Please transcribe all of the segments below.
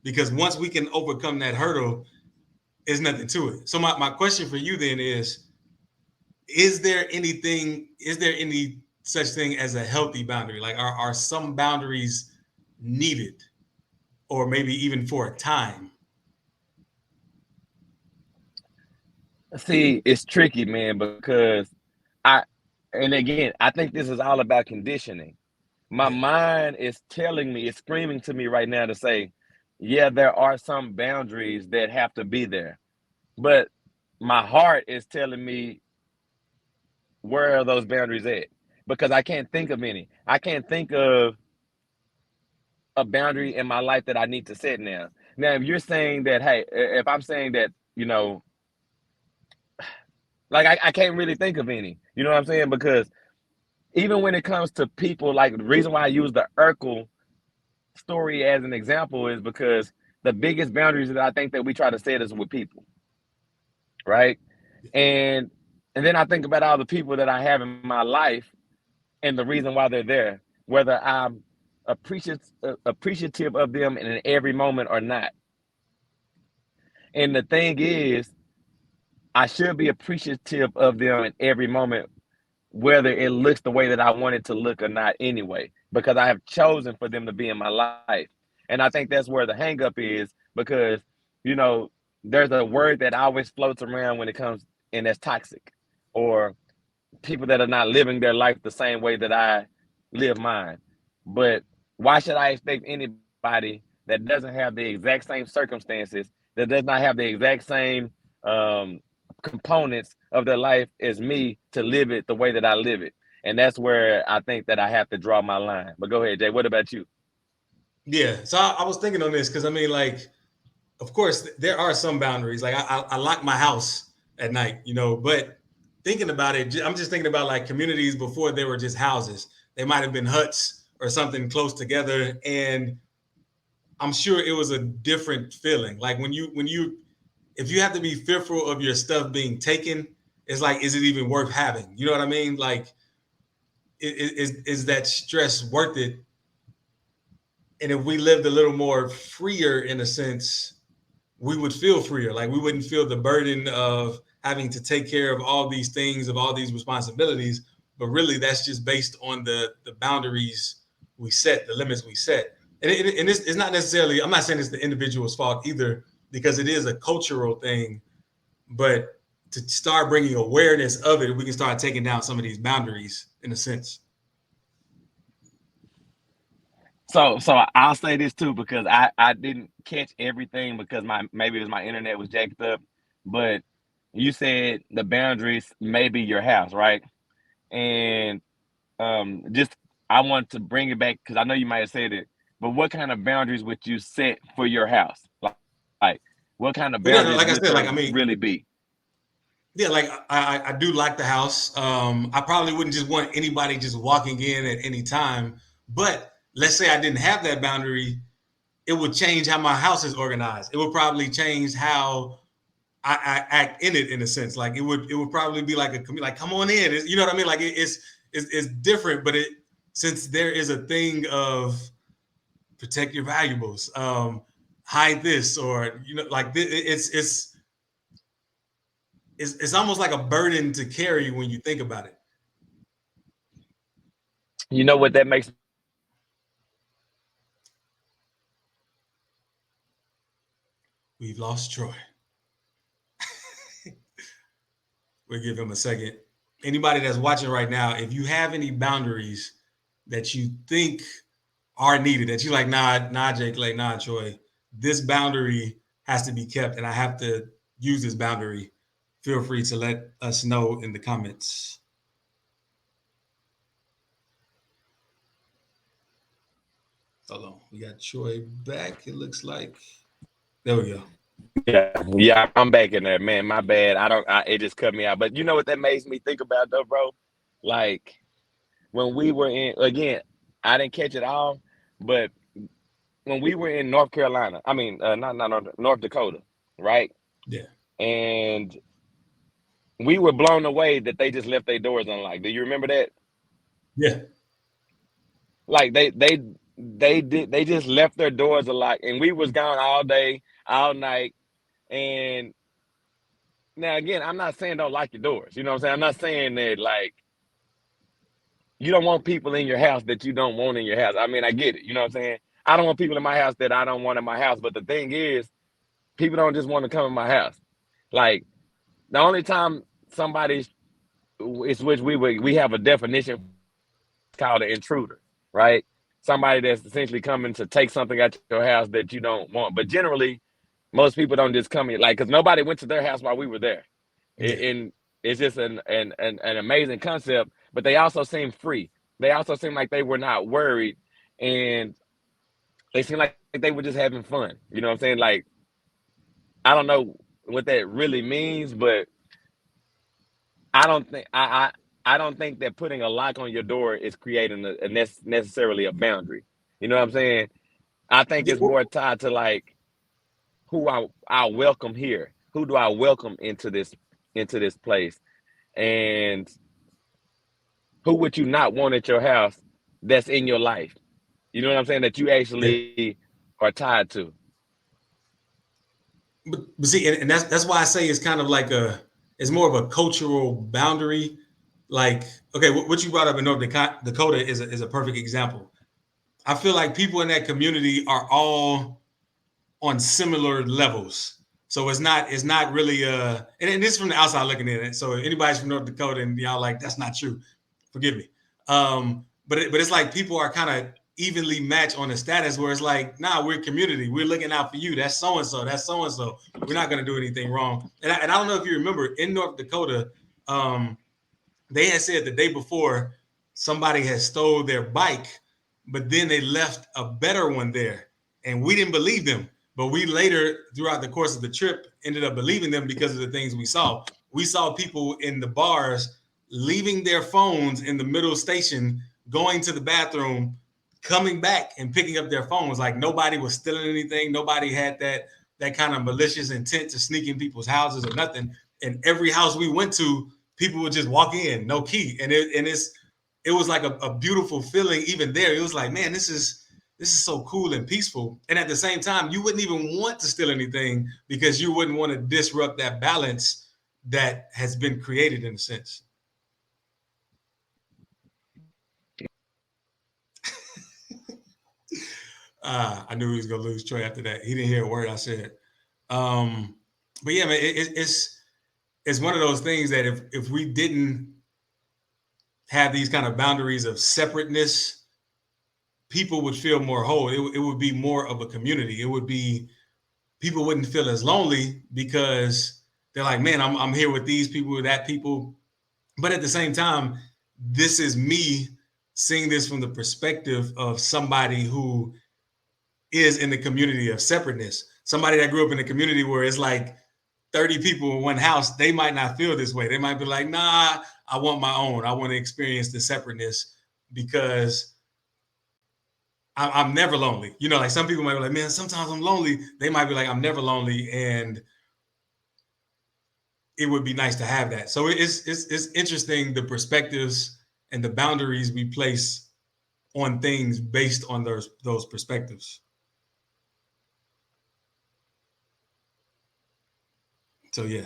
because once we can overcome that hurdle, there's nothing to it. So my question for you then is there any such thing as a healthy boundary? Like are some boundaries needed or maybe even for a time? See, it's tricky, man, because I, and again, I think this is all about conditioning. My Yeah. mind is telling me, it's screaming to me right now to say, yeah, there are some boundaries that have to be there. But my heart is telling me, where are those boundaries at? Because I can't think of any. I can't think of a boundary in my life that I need to set now. Now, if you're saying that, hey, if I'm saying that, like I can't really think of any. You know what I'm saying? Because even when it comes to people, like the reason why I use the Urkel story as an example is because the biggest boundaries that I think that we try to set is with people, right? And and then I think about all the people that I have in my life and the reason why they're there, whether I'm appreciative of them in every moment or not. And the thing is, I should be appreciative of them in every moment, whether it looks the way that I want it to look or not anyway, because I have chosen for them to be in my life. And I think that's where the hang up is because, you know, there's a word that always floats around when it comes, and that's toxic, or people that are not living their life the same way that I live mine. But why should I expect anybody that doesn't have the exact same circumstances, that does not have the exact same um, components of their life as me to live it the way that I live it? And that's where I think that I have to draw my line. But go ahead, Jay. What about you? Yeah. So I was thinking on this because I mean, like, of course, there are some boundaries. Like I lock my house at night, but thinking about it, I'm just thinking about like communities before they were just houses. They might have been huts or something close together, and I'm sure it was a different feeling. Like when you if you have to be fearful of your stuff being taken, it's like, is it even worth having? You know what I mean? Like, is that stress worth it? And if we lived a little more freer in a sense, we would feel freer. Like we wouldn't feel the burden of having to take care of all these things, of all these responsibilities. But really, that's just based on the boundaries we set, the limits we set. And it's not necessarily. I'm not saying it's the individual's fault either, because it is a cultural thing. But to start bringing awareness of it, we can start taking down some of these boundaries in a sense. So I'll say this too because I didn't catch everything because my maybe it was my internet was jacked up, but you said the boundaries may be your house, right? And just I want to bring it back because I know you might have said it, but what kind of boundaries would you set for your house? Like, what kind of But boundaries yeah, would like I those said, like I really mean, be? yeah, like I do like the house. I probably wouldn't just want anybody just walking in at any time. But let's say I didn't have that boundary, it would change how my house is organized. It would probably change how I act in it in a sense. Like it would probably be like like come on in. You know what I mean? Like it's different, but it since there is a thing of protect your valuables, hide this, or like it's almost like a burden to carry when you think about it. You know what that makes me think of? We've lost Troy. We'll give him a second. Anybody that's watching right now, if you have any boundaries that you think are needed, that you like, nah, Jake, like, nah, Troy, this boundary has to be kept, and I have to use this boundary. Feel free to let us know in the comments. Hold on, we got Troy back. It looks like. There we go. Yeah, I'm back in there, man. My bad. It just cut me out. But you know what that makes me think about though, bro? Like when we were in again, I didn't catch it all, but when we were in North Carolina, I mean, not North Dakota, right? Yeah, And we were blown away that they just left their doors unlocked. Do you remember that? yeah, Like they they just left their doors unlocked, and we was gone all day, all night. And now again, I'm not saying don't lock your doors. You know what I'm saying? I'm not saying that like you don't want people in your house that you don't want in your house. I mean, I get it. You know what I'm saying? I don't want people in my house that I don't want in my house. But the thing is, people don't just want to come in my house. Like the only time somebody's, it's which we have a definition called an intruder, right? Somebody that's essentially coming to take something out your house that you don't want. But generally, most people don't just come in, like, because nobody went to their house while we were there. Yeah. And it's just an amazing concept, but they also seem free. They also seem like they were not worried, and they seem like they were just having fun. You know what I'm saying? Like, I don't know what that really means, but I don't think I don't think that putting a lock on your door is creating necessarily a boundary. You know what I'm saying? I think Yeah, it's more tied to like who I welcome here. Who do I welcome into this place? And who would you not want at your house that's in your life? You know what I'm saying? That you actually are tied to. but see, and that's why I say it's kind of like it's more of a cultural boundary. Like, okay, what you brought up in North Dakota is a perfect example. I feel like people in that community are all on similar levels. So it's not really and this is from the outside looking in it. So if anybody's from North Dakota and y'all like that's not true, forgive me. But it's like people are kind of evenly matched on the status where it's like, nah, we're community. We're looking out for you. That's so and so. That's so and so. We're not going to do anything wrong. And I don't know if you remember in North Dakota, they had said the day before somebody had stole their bike, but then they left a better one there, and we didn't believe them. But we later, throughout the course of the trip, ended up believing them because of the things we saw. We saw people in the bars leaving their phones in the middle station, going to the bathroom, coming back and picking up their phones. Like nobody was stealing anything. Nobody had that kind of malicious intent to sneak in people's houses or nothing. And every house we went to, people would just walk in, no key. And it was like a beautiful feeling even there. It was like, man, this is so cool and peaceful. And at the same time, you wouldn't even want to steal anything because you wouldn't want to disrupt that balance that has been created in a sense. I knew he was gonna lose Troy after that. He didn't hear a word I said. But yeah, man, it's one of those things that if we didn't have these kind of boundaries of separateness, people would feel more whole. It would be more of a community. It would be people wouldn't feel as lonely because they're like, man, I'm here with these people, with that people. But at the same time, this is me seeing this from the perspective of somebody who is in the community of separateness. Somebody that grew up in a community where it's like 30 people in one house, they might not feel this way. They might be like, nah, I want my own. I want to experience the separateness because I'm never lonely. You know, like some people might be like, man, sometimes I'm lonely. They might be like, I'm never lonely. And it would be nice to have that. So it's interesting the perspectives and the boundaries we place on things based on those perspectives. So yeah.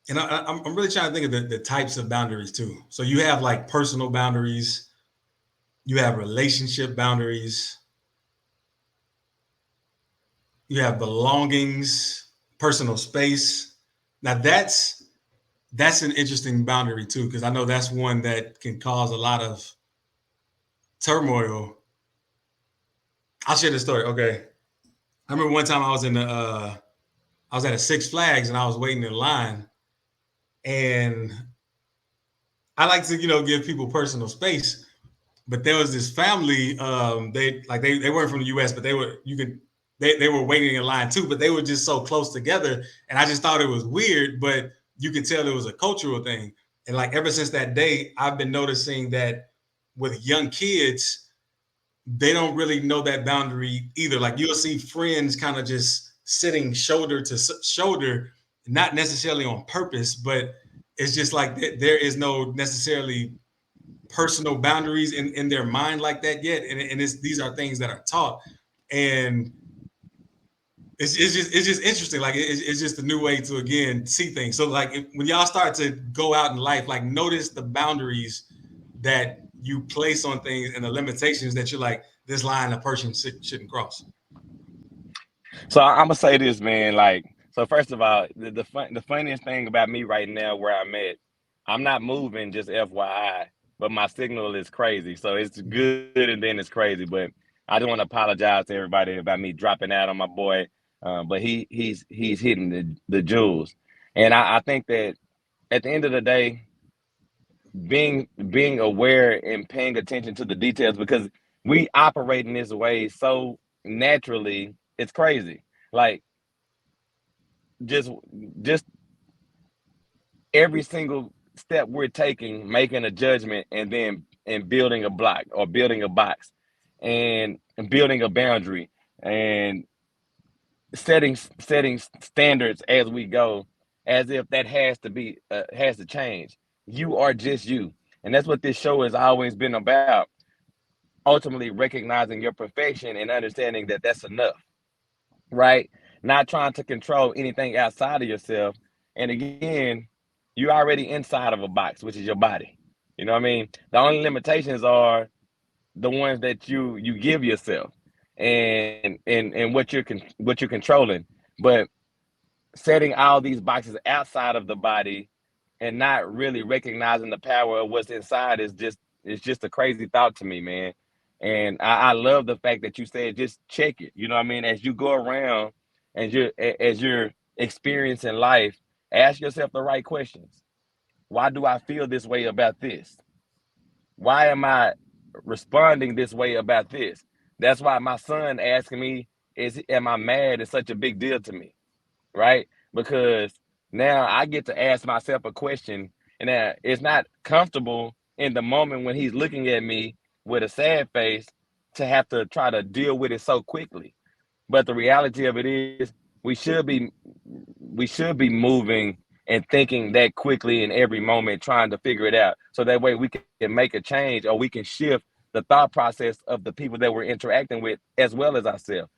And I'm really trying to think of the types of boundaries too. So you have like personal boundaries, you have relationship boundaries, you have belongings, personal space. Now that's an interesting boundary too, because I know that's one that can cause a lot of turmoil. I'll share this story. Okay, I remember one time I was I was at a Six Flags and I was waiting in line, and I like to give people personal space. But there was this family. They weren't from the U.S., but they were waiting in line too. But they were just so close together, and I just thought it was weird. But you could tell it was a cultural thing. And like ever since that day, I've been noticing that with young kids, they don't really know that boundary either. Like you'll see friends kind of just sitting shoulder to shoulder, not necessarily on purpose, but it's just like there is no necessarily personal boundaries in their mind like that yet. And these are things that are taught. And it's just interesting. Like it's just a new way to again see things. So like when y'all start to go out in life, like notice the boundaries that you place on things and the limitations that you're like, this line a person shouldn't cross. So I'm gonna say this, man. Like, so first of all, the funniest thing about me right now, where I'm at, I'm not moving. Just FYI, but my signal is crazy. So it's good and then it's crazy. But I don't want to apologize to everybody about me dropping out on my boy. But he's hitting the jewels, and I think that at the end of the day, being aware and paying attention to the details, because we operate in this way so naturally, it's crazy. Like just every single step we're taking, making a judgment, and then building a block or building a box and building a boundary and setting standards as we go, as if that has to change. You are just you, and that's what this show has always been about. Ultimately recognizing your perfection and understanding that that's enough, right? Not trying to control anything outside of yourself. And again, you're already inside of a box, which is your body. You know what I mean? The only limitations are the ones that you give yourself, and what you're controlling. But setting all these boxes outside of the body and not really recognizing the power of what's inside is just a crazy thought to me, man. And I love the fact that you said just check it. You know what I mean? As you go around and you're experiencing life, ask yourself the right questions. Why do I feel this way about this? Why am I responding this way about this? That's why my son asking me, am I mad, is such a big deal to me, right? Because now I get to ask myself a question, and it's not comfortable in the moment when he's looking at me with a sad face to have to try to deal with it so quickly. But the reality of it is we should be moving and thinking that quickly in every moment, trying to figure it out. So that way we can make a change, or we can shift the thought process of the people that we're interacting with as well as ourselves.